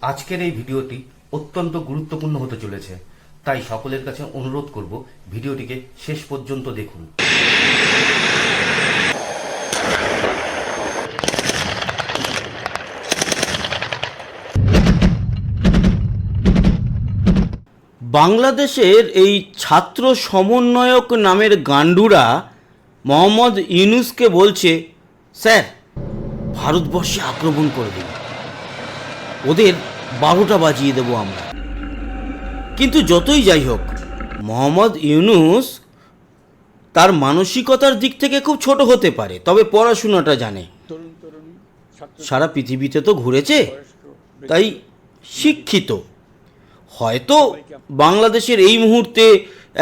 আজকের এই ভিডিওটি অত্যন্ত গুরুত্বপূর্ণ হতে চলেছে, তাই সকলের কাছে অনুরোধ করব ভিডিওটিকে শেষ পর্যন্ত দেখুন। বাংলাদেশের এই ছাত্র সমন্বয়ক নামের গান্ডুরা মোহাম্মদ ইউনূসকে বলছে, স্যার ভারতবর্ষে আক্রমণ করে দিন, ওদের 12টা বাজিয়ে দেবো আমরা। কিন্তু যতই যাই হোক, মোহাম্মদ ইউনূস তার মানসিকতার দিক থেকে খুব ছোট হতে পারে, তবে পড়াশোনাটা জানে। সারা পৃথিবীতে তো ঘুরেছে, তাই শিক্ষিত। হয়তো বাংলাদেশের এই মুহূর্তে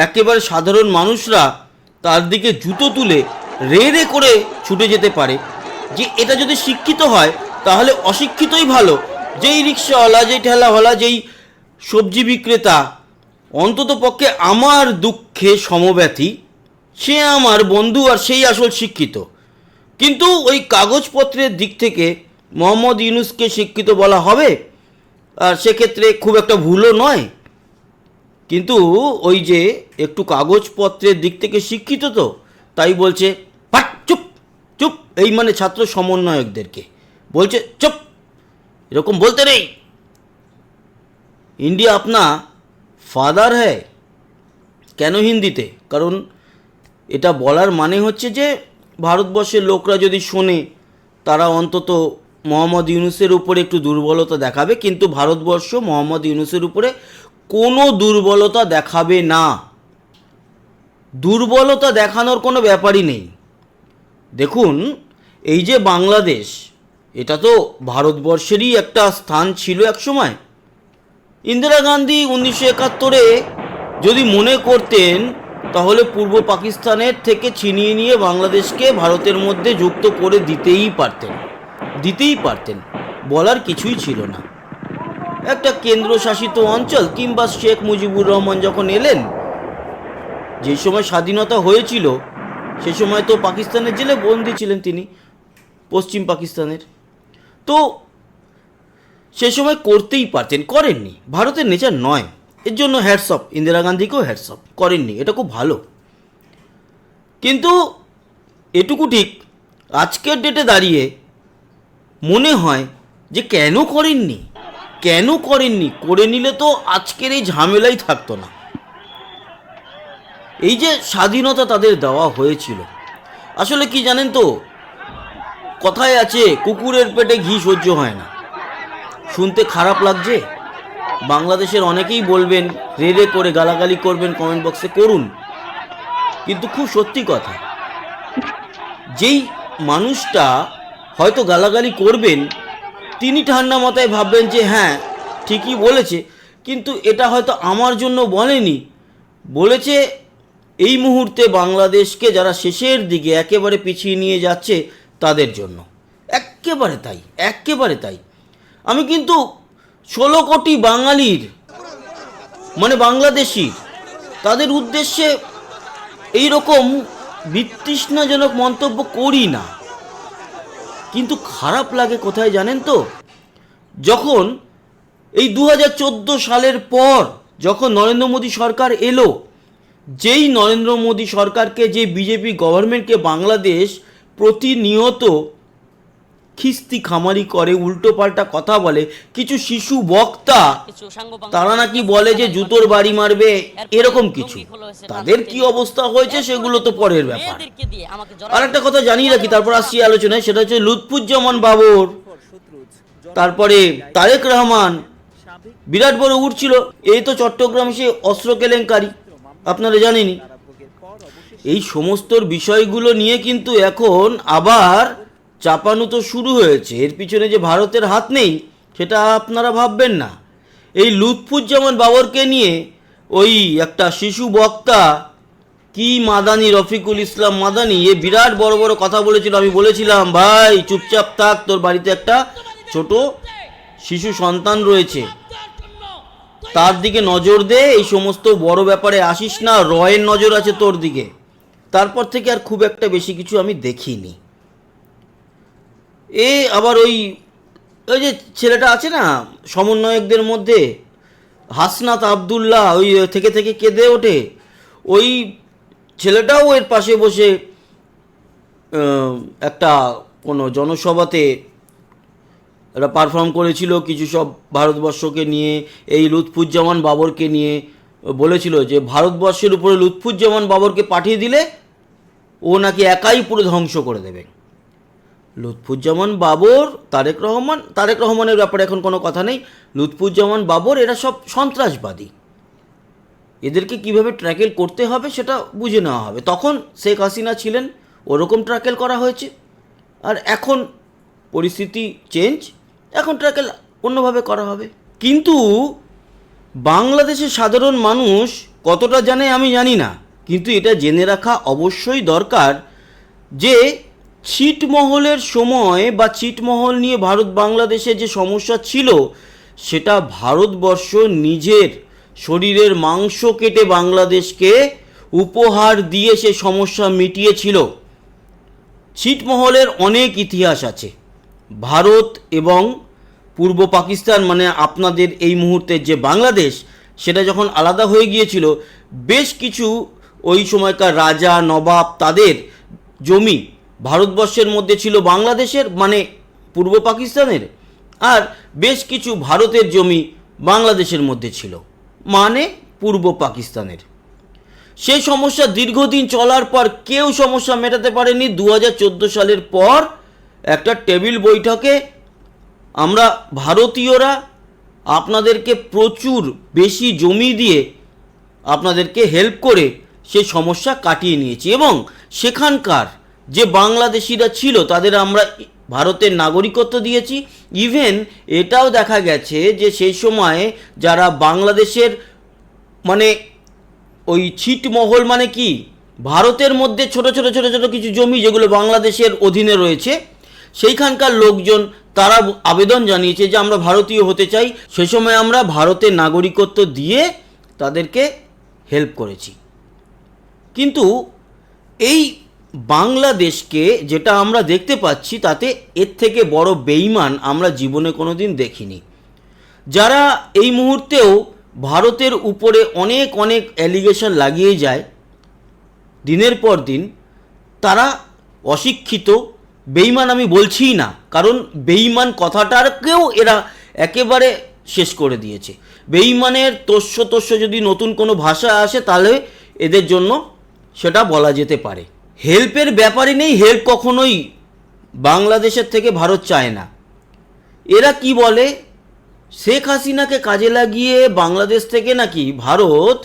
একেবারে সাধারণ মানুষরা তার দিকে জুতো তুলে রে রে করে ছুটে যেতে পারে যে এটা যদি শিক্ষিত হয় তাহলে অশিক্ষিতই ভালো। যেই রিক্সাওয়ালা, যেই ঠেলাওয়ালা, যেই সবজি বিক্রেতা অন্তত পক্ষে আমার দুঃখে সমব্যথী, সে আমার বন্ধু আর সেই আসল শিক্ষিত। কিন্তু ওই কাগজপত্রের দিক থেকে মোহাম্মদ ইউনূসকে শিক্ষিত বলা হবে, আর সেক্ষেত্রে খুব একটা ভুলও নয়। কিন্তু ওই যে একটু কাগজপত্রের দিক থেকে শিক্ষিত, তো তাই বলছে পাট চুপ চুপ, এই মানে ছাত্র সমন্বয়কদেরকে বলছে চুপ, এরকম বলতে নেই। ইন্ডিয়া আপনা ফাদার হ্যায়। কেন হিন্দিতে? কারণ এটা বলার মানে হচ্ছে যে ভারতবর্ষের লোকরা যদি শোনে তারা অন্তত মোহাম্মদ ইউনূসের উপরে একটু দুর্বলতা দেখাবে, কিন্তু ভারতবর্ষ মোহাম্মদ ইউনূসের উপরে কোনো দুর্বলতা দেখাবে না। দুর্বলতা দেখানোর কোনো ব্যাপারই নেই। দেখুন, এই যে বাংলাদেশ, এটা তো ভারতবর্ষেরই একটা স্থান ছিল এক সময়। ইন্দিরা গান্ধী 1971-এ যদি মনে করতেন তাহলে পূর্ব পাকিস্তানের থেকে ছিনিয়ে নিয়ে বাংলাদেশকে ভারতের মধ্যে যুক্ত করে দিতেই পারতেন, বলার কিছুই ছিল না। একটা কেন্দ্রশাসিত অঞ্চল, কিংবা শেখ মুজিবুর রহমান যখন এলেন, যে সময় স্বাধীনতা হয়েছিল সে সময় তো পাকিস্তানের জেলে বন্দী ছিলেন তিনি, পশ্চিম পাকিস্তানের। তো সে সময় করতেই পারতেন, করেননি। ভারতের নেচার নয়, এর জন্য হ্যাটস অফ, ইন্দিরা গান্ধীকেও হ্যাটস অফ, করেননি, এটা খুব ভালো। কিন্তু এটুকু ঠিক, আজকের ডেটে দাঁড়িয়ে মনে হয় যে কেন করেননি, করে নিলে তো আজকের এই ঝামেলাই থাকতো না। এই যে স্বাধীনতা তাদের দেওয়া হয়েছিল, আসলে কি জানেন তো, কথায় আছে কুকুরের পেটে ঘি সহ্য হয় না। শুনতে খারাপ লাগছে, বাংলাদেশের অনেকেই বলবেন, রে রে করে গালাগালি করবেন, কমেন্ট বক্সে করুন, কিন্তু খুব সত্যি কথা, যেই মানুষটা হয়তো গালাগালি করবেন তিনি ঠান্ডা মাথায় ভাববেন যে হ্যাঁ ঠিকই বলেছে, কিন্তু এটা হয়তো আমার জন্য বলেনি, বলেছে এই মুহূর্তে বাংলাদেশকে যারা শেষের দিকে একেবারে পিছিয়ে নিয়ে যাচ্ছে তাদের জন্য। একেবারে তাই। আমি কিন্তু 16 কোটি বাঙালির, মানে বাংলাদেশির, তাদের উদ্দেশ্যে এই রকম বিতৃষ্ণাজনক মন্তব্য করি না। কিন্তু খারাপ লাগে কোথায় জানেন তো, যখন এই 2014 সালের পর যখন নরেন্দ্র মোদী সরকার এলো, যেই নরেন্দ্র মোদী সরকারকে, যে বিজেপি গভর্নমেন্টকে বাংলাদেশ প্রতিনিয়ত খিস্তি খামারি করে, উল্টো পাল্টা কথা বলে, কিছু শিশু বক্তা তারা নাকি বলে যে জুতোর বাড়ি মারবে, এরকম কিছু, তাদের কি অবস্থা হয়েছে সেগুলো তো পরের ব্যাপার। আর একটা কথা জানিয়ে রাখি, তারপর আসছি আলোচনায়, সেটা হচ্ছে লুৎফুজ্জামান বাবর, তারপরে তারেক রহমান, বিরাট বড় উঠছিল, এই তো চট্টগ্রাম সে অস্ত্র কেলেঙ্কারি, আপনারা জানেনই। এই সমস্ত বিষয়গুলো নিয়ে কিন্তু এখন আবার চাপানো তো শুরু হয়েছে। এর পিছনে যে ভারতের হাত নেই সেটা আপনারা ভাববেন না। এই লুৎফুজ্জামান বাবরকে নিয়ে ওই একটা শিশু বক্তা কি মাদানি, রফিকুল ইসলাম মাদানি, এ বিরাট বড় বড় কথা বলেছিল। আমি বলেছিলাম ভাই চুপচাপ থাক, তোর বাড়িতে একটা ছোট শিশু সন্তান রয়েছে, তার দিকে নজর দে, এই সমস্ত বড় ব্যাপারে আসিস না, রয়ের নজর আছে তোর দিকে। তারপর থেকে আর খুব একটা বেশি কিছু আমি দেখিনি। আবার ওই ওই যে ছেলেটা আছে না সমন্বয়কদের মধ্যে, হাসনাত আবদুল্লাহ, ওই থেকে থেকে কেঁদে ওঠে, ওই ছেলেটাও এর পাশে বসে একটা কোনো জনসভাতে এরা পারফর্ম করেছিল কিছু সব ভারতবর্ষকে নিয়ে, এই লুৎফুজ্জামান বাবরকে নিয়ে বলেছিল যে ভারতবর্ষের উপরে লুৎফুজ্জামান বাবরকে পাঠিয়ে দিলে ও নাকি একাই পুরো ধ্বংস করে দেবে। লুৎফুজ্জামান বাবর, তারেক রহমানের ব্যাপারে এখন কোনো কথা নেই, লুৎফুজ্জামান বাবর এরা সব সন্ত্রাসবাদী, এদেরকে কিভাবে ট্র্যাকেল করতে হবে সেটা বুঝে নেওয়া হবে। তখন শেখ হাসিনা ছিলেন, ওরকম ট্র্যাকেল করা হয়েছে, আর এখন পরিস্থিতি চেঞ্জ, এখন ট্র্যাকেল অন্যভাবে করা হবে। কিন্তু বাংলাদেশের সাধারণ মানুষ কতটা জানে আমি জানি না, কিন্তু এটা জেনে রাখা অবশ্যই দরকার যে ছিটমহলের সময় বা ছিটমহল নিয়ে ভারত বাংলাদেশে যে সমস্যা ছিল সেটা ভারতবর্ষ নিজের শরীরের মাংস কেটে বাংলাদেশকে উপহার দিয়ে সে সমস্যা মিটিয়েছিল। ছিটমহলের অনেক ইতিহাস আছে। ভারত এবং পূর্ব পাকিস্তান, মানে আপনাদের এই মুহূর্তের যে বাংলাদেশ, সেটা যখন আলাদা হয়ে গিয়েছিল, বেশ কিছু ওই সময়কার রাজা নবাব তাদের জমি ভারতবর্ষের মধ্যে ছিল বাংলাদেশের, মানে পূর্ব পাকিস্তানের, আর বেশ কিছু ভারতের জমি বাংলাদেশের মধ্যে ছিল, মানে পূর্ব পাকিস্তানের। সেই সমস্যা দীর্ঘদিন চলার পর কেউ সমস্যা মেটাতে পারেনি। 2014 সালের পর একটা টেবিল বৈঠকে আমরা ভারতীয়রা আপনাদেরকে প্রচুর বেশি জমি দিয়ে আপনাদেরকে হেল্প করে সেই সমস্যা কাটিয়ে নিয়েছি, এবং সেখানকার যে বাংলাদেশিরা ছিল তাদের আমরা ভারতের নাগরিকত্ব দিয়েছি। ইভেন এটাও দেখা গেছে যে সেই সময়ে যারা বাংলাদেশের, মানে ওই ছিটমহল মানে কি, ভারতের মধ্যে ছোট ছোট ছোট ছোট কিছু জমি যেগুলো বাংলাদেশের অধীনে রয়েছে, সেইখানকার লোকজন তারা আবেদন জানিয়েছে যে আমরা ভারতীয় হতে চাই। সে সময় আমরা ভারতের নাগরিকত্ব দিয়ে তাদেরকে হেল্প করেছি। কিন্তু এই বাংলাদেশকে যেটা আমরা দেখতে পাচ্ছি, তাতে এর থেকে বড় বেঈমান আমরা জীবনে কোনো দিন দেখিনি। যারা এই মুহূর্তেও ভারতের উপরে অনেক অনেক অ্যালিগেশন লাগিয়ে যায় দিনের পর দিন, তারা অশিক্ষিত। বেঈমান আমি বলছিই না, কারণ বেঈমান কথাটাকেও এরা একেবারে শেষ করে দিয়েছে। বেঈমানের তস্য যদি নতুন কোনো ভাষা আসে তাহলে এদের জন্য সেটা বলা যেতে পারে। হেল্পের ব্যাপারে নেই, হেল্প কখনোই বাংলাদেশের থেকে ভারত চায় না। এরা কি বলে, শেখ হাসিনাকে কাজে লাগিয়ে বাংলাদেশ থেকে নাকি ভারত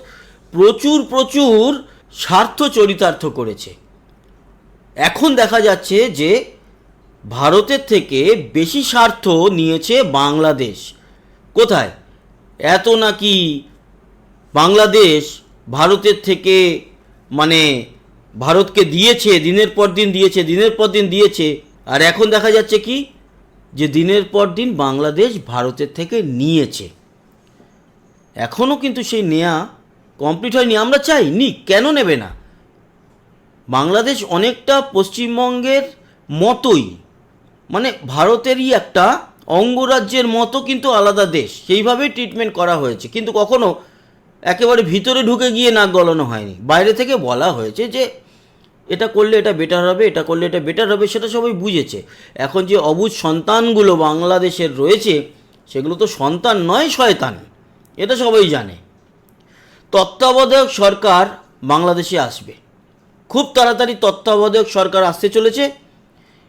প্রচুর প্রচুর স্বার্থ চরিতার্থ করেছে। এখন দেখা যাচ্ছে যে ভারতের থেকে বেশি স্বার্থ নিয়েছে বাংলাদেশ। কোথায়? এত নাকি বাংলাদেশ ভারতের থেকে, মানে ভারতকে দিয়েছে, দিনের পর দিন দিয়েছে, আর এখন দেখা যাচ্ছে কি যে দিনের পর দিন বাংলাদেশ ভারতের থেকে নিয়েছে। এখনও কিন্তু সেই নেয়া কমপ্লিট হয়নি। আমরা চাই নিক, কেন নেবে না? বাংলাদেশ অনেকটা পশ্চিমবঙ্গের মতোই, মানে ভারতেরই একটা অঙ্গরাজ্যের মতো, কিন্তু আলাদা দেশ, সেইভাবেই ট্রিটমেন্ট করা হয়েছে। কিন্তু কখনো একেবারে ভিতরে ঢুকে গিয়ে নাক গলানো হয়নি। বাইরে থেকে বলা হয়েছে যে এটা করলে এটা বেটার হবে, এটা করলে এটা বেটার হবে, সেটা সবাই বুঝেছে। এখন যে অবুঝ সন্তানগুলো বাংলাদেশের রয়েছে, সেগুলো তো সন্তান নয়, শয়তান, এটা সবাই জানে। তত্ত্বাবধায়ক সরকার বাংলাদেশে আসবে, খুব তাড়াতাড়ি তত্ত্বাবধায়ক সরকার আসতে চলেছে,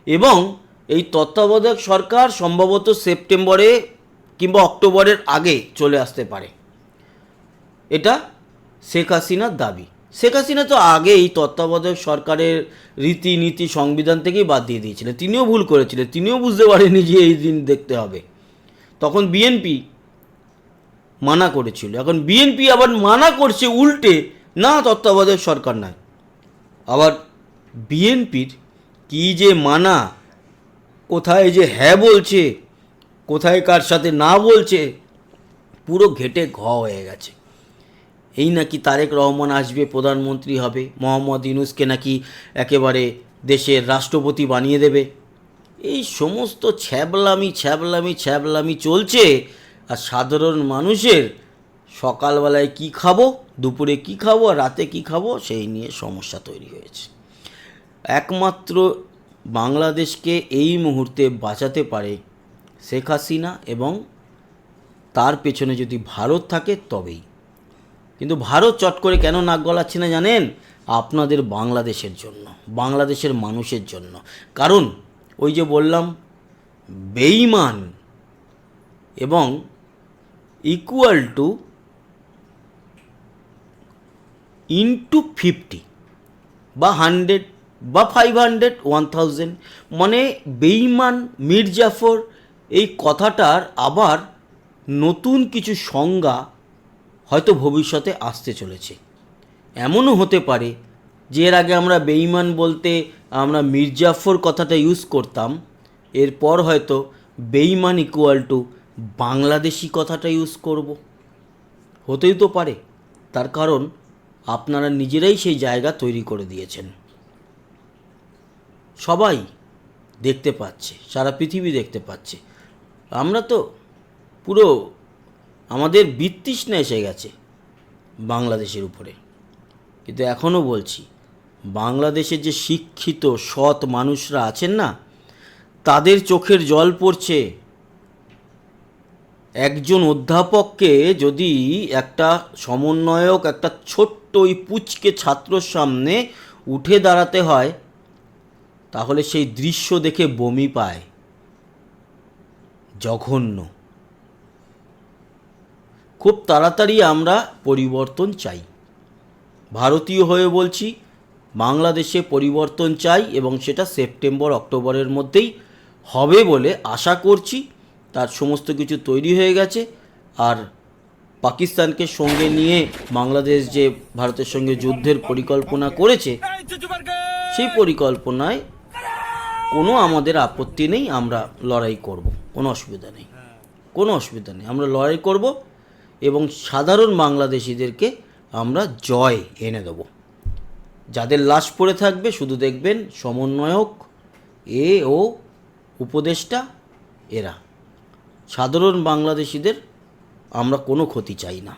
এবং এই তত্ত্বাবধায়ক সরকার সম্ভবত সেপ্টেম্বরে কিংবা অক্টোবরের আগে চলে আসতে পারে। এটা শেখ হাসিনার দাবি। শেখ হাসিনা তো আগে এই তত্ত্বাবধায়ক সরকারের রীতিনীতি সংবিধান থেকেই বাদ দিয়ে দিয়েছিলেন। তিনিও ভুল করেছিলেন, তিনিও বুঝতে পারেননি যে এই দিন দেখতে হবে। তখন বিএনপি মানা করেছিল, এখন বিএনপি আবার মানা করছে উল্টে, না তত্ত্বাবধায়ক সরকার নয়। আবার বিএনপির কি যে মানা, কোথায় যে হ্যাঁ বলছে, কোথায় কার সাথে না বলছে, পুরো ঘেটে ঘ হয়ে গেছে। এই নাকি তারেক রহমান আসবে, প্রধানমন্ত্রী হবে, মোহাম্মদ ইউনূসকে নাকি একেবারে দেশের রাষ্ট্রপতি বানিয়ে দেবে। এই সমস্ত ছ্যাবলামি চলছে। আর সাধারণ মানুষের সকালবেলায় কি খাবো, দুপুরে কি খাবো, আর রাতে কি খাবো, সেই নিয়ে সমস্যা তৈরি হয়েছে। একমাত্র বাংলাদেশকে এই মুহূর্তে বাঁচাতে পারে শেখ হাসিনা, এবং তার পেছনে যদি ভারত থাকে তবেই। কিন্তু ভারত চট করে কেন নাক গলাচ্ছে না জানেন? আপনাদের বাংলাদেশের জন্য, বাংলাদেশের মানুষের জন্য। কারণ ওই যে বললাম, বেঈমান এবং ইকুয়াল টু ইন্টু 50 বা 100 বা 500, 1000, মানে বেঈমান, মির্জাফর, এই কথাটার আবার নতুন কিছু সংজ্ঞা হয়তো ভবিষ্যতে আসতে চলেছে। এমনও হতে পারে যে এর আগে আমরা বেঈমান বলতে আমরা মির্জাফর কথাটা ইউজ করতাম, এরপর হয়তো বেঈমান ইকুয়াল টু বাংলাদেশি কথাটা ইউজ করব। হতেই তো পারে, তার কারণ আপনারা নিজেরাই সেই জায়গা তৈরি করে দিয়েছেন। সবাই দেখতে পাচ্ছে, সারা পৃথিবী দেখতে পাচ্ছে। আমরা তো পুরো, আমাদের বিতৃষ্ণা এসে গেছে বাংলাদেশের উপরে। কিন্তু এখনও বলছি, বাংলাদেশের যে শিক্ষিত সৎ মানুষরা আছেন না, তাদের চোখের জল পড়ছে। একজন অধ্যাপককে যদি একটা সমন্বয়ক একটা ছোট্ট ওই পুচকে ছাত্রর সামনে উঠে দাঁড়াতে হয়, তাহলে সেই দৃশ্য দেখে বমি পায়। জঘন্য। খুব তাড়াতাড়ি আমরা পরিবর্তন চাই। ভারতীয় হয়ে বলছি, বাংলাদেশে পরিবর্তন চাই, এবং সেটা সেপ্টেম্বর অক্টোবরের মধ্যেই হবে বলে আশা করছি। তার সমস্ত কিছু তৈরি হয়ে গেছে। আর পাকিস্তানকে সঙ্গে নিয়ে বাংলাদেশ যে ভারতের সঙ্গে যুদ্ধের পরিকল্পনা করেছে, সেই পরিকল্পনায় কোনো আমাদের আপত্তি নেই। আমরা লড়াই করব, কোনো অসুবিধা নেই, কোনো অসুবিধা নেই। আমরা লড়াই করব এবং সাধারণ বাংলাদেশিদেরকে আমরা জয় এনে দেব। যাদের লাশ পড়ে থাকবে শুধু দেখবেন সমন্বয়ক ও উপদেষ্টা, এরা। সাধারণ বাংলাদেশিদের আমরা কোনো ক্ষতি চাই না।